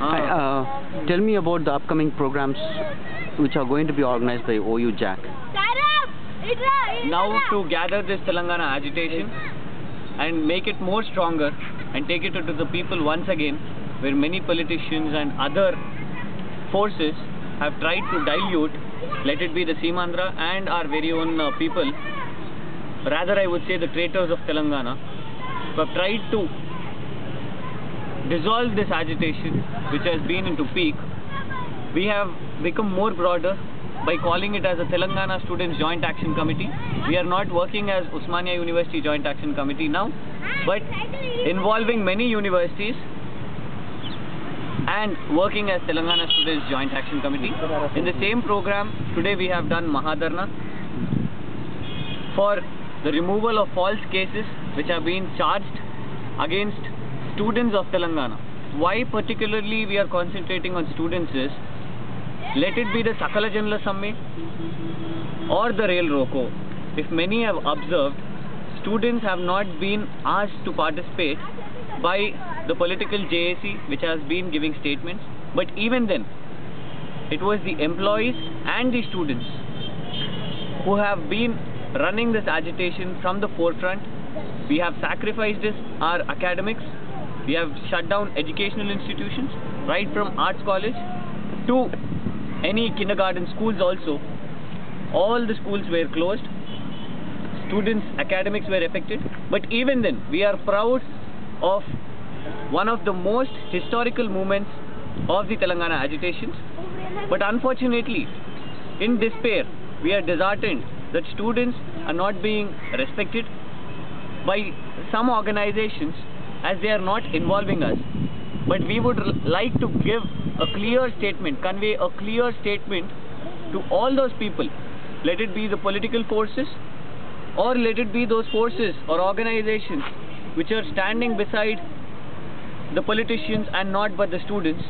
Hi, tell me about the upcoming programs which are going to be organized by OU JAC. Now to gather this Telangana agitation and make it more stronger and take it to the people once again, where many politicians and other forces have tried to dilute, let it be the Seemandhra and our very own people, rather I would say the traitors of Telangana, who have tried to dissolve this agitation which has been into peak. We have become more broader by calling it as a Telangana Students Joint Action Committee. We are not working as Osmania University Joint Action Committee now, but involving many universities and working as Telangana Students Joint Action Committee. In the same program, today we have done Mahadharna for the removal of false cases which have been charged against students of Telangana. Why particularly we are concentrating on students is, let it be the Sakala Janala Samme or the Rail Roko. If many have observed, students have not been asked to participate by the political JAC which has been giving statements, but even then it was the employees and the students who have been running this agitation from the forefront. We have sacrificed our academics, we have shut down educational institutions, right from arts college to any kindergarten schools also. All the schools were closed, students' academics were affected, but even then we are proud of one of the most historical moments of the Telangana agitations. But unfortunately, in despair, we are disheartened that students are not being respected by some organizations as they are not involving us. But we would like to give a clear statement, convey a clear statement to all those people, let it be the political forces or let it be those forces or organizations which are standing beside the politicians and not but the students.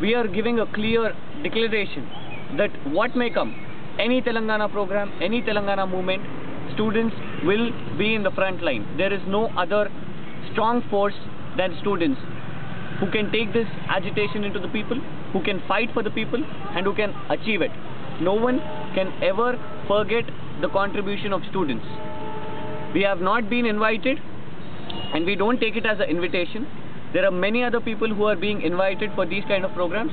We are giving a clear declaration that what may come, any Telangana program, any Telangana movement, students will be in the front line. There is no other strong force than students who can take this agitation into the people, who can fight for the people and who can achieve it. No one can ever forget the contribution of students. We have not been invited and we don't take it as an invitation. There are many other people who are being invited for these kind of programs,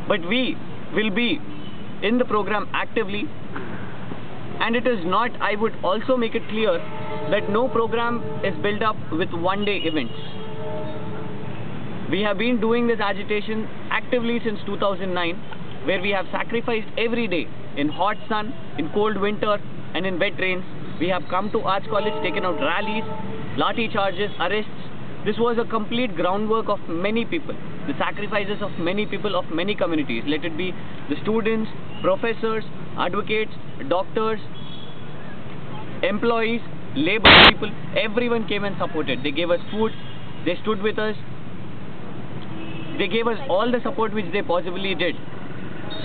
but we will be in the program actively. And it is not, I would also make it clear that no program is built up with one-day events. We have been doing this agitation actively since 2009, where we have sacrificed every day in hot sun, in cold winter and in wet rains. We have come to Arts College, taken out rallies, lathi charges, arrests. This was a complete groundwork of many people, the sacrifices of many people of many communities, let it be the students, professors, advocates, doctors, employees, labor people. Everyone came and supported. They gave us food, they stood with us, they gave us all the support which they possibly did.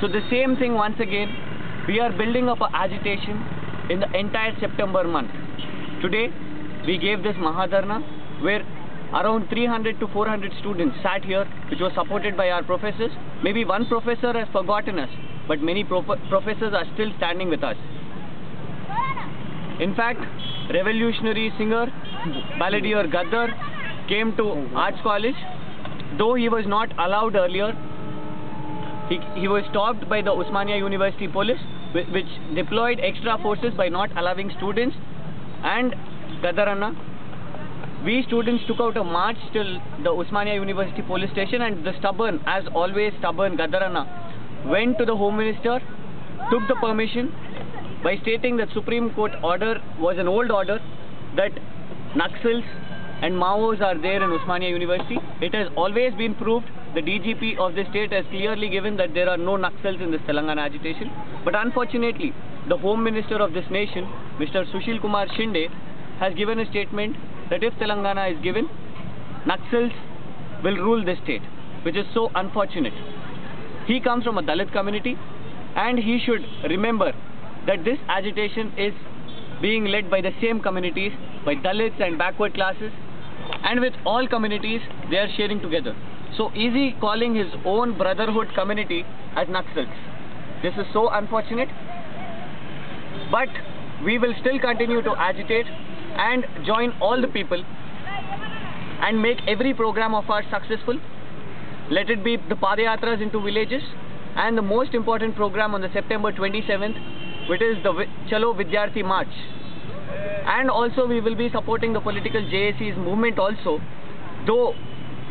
So the same thing once again, we are building up an agitation in the entire September month. Today we gave this Mahadharna where around 300 to 400 students sat here, which was supported by our professors. Maybe one professor has forgotten us, but many professors are still standing with us. In fact, revolutionary singer, balladeer Gaddar came to Arts College. Though he was not allowed earlier, he was stopped by the Osmania University police, which deployed extra forces by not allowing students and Gaddar Anna. We students took out a march till the Osmania University police station, and the stubborn, as always stubborn, Gaddar Anna went to the Home Minister, took the permission by stating that Supreme Court order was an old order, that Naxals and Maos are there in Osmania University. It has always been proved. The DGP of the state has clearly given that there are no Naxals in this Telangana agitation. But unfortunately, the Home Minister of this nation, Mr. Sushil Kumar Shinde, has given a statement that if Telangana is given, Naxals will rule this state, which is so unfortunate. He comes from a Dalit community and he should remember that this agitation is being led by the same communities, by Dalits and backward classes. and with all communities they are sharing together. So is he calling his own brotherhood community as Naxals? This is so unfortunate, but we will still continue to agitate and join all the people and make every program of ours successful. Let it be the Padayatras into villages, and the most important program on the September 27th, which is the Chalo Vidyarthi March. And also we will be supporting the political JAC's movement also, though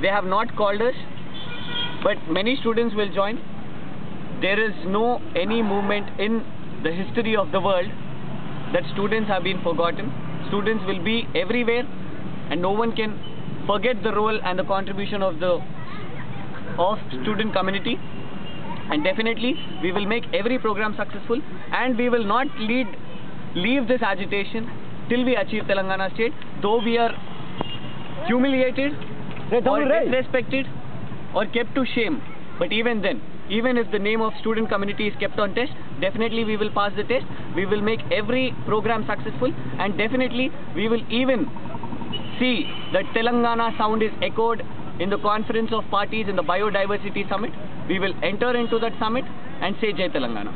they have not called us, but many students will join. There is no any movement in the history of the world that students have been forgotten. Students will be everywhere, and no one can forget the role and the contribution of the student community. And definitely we will make every program successful, and we will not leave this agitation till we achieve Telangana state, though we are humiliated or disrespected or kept to shame. But even then, even if the name of student community is kept on test, definitely we will pass the test. We will make every program successful, and definitely we will even see that Telangana sound is echoed in the conference of parties in the Biodiversity Summit. We will enter into that summit and say Jai Telangana.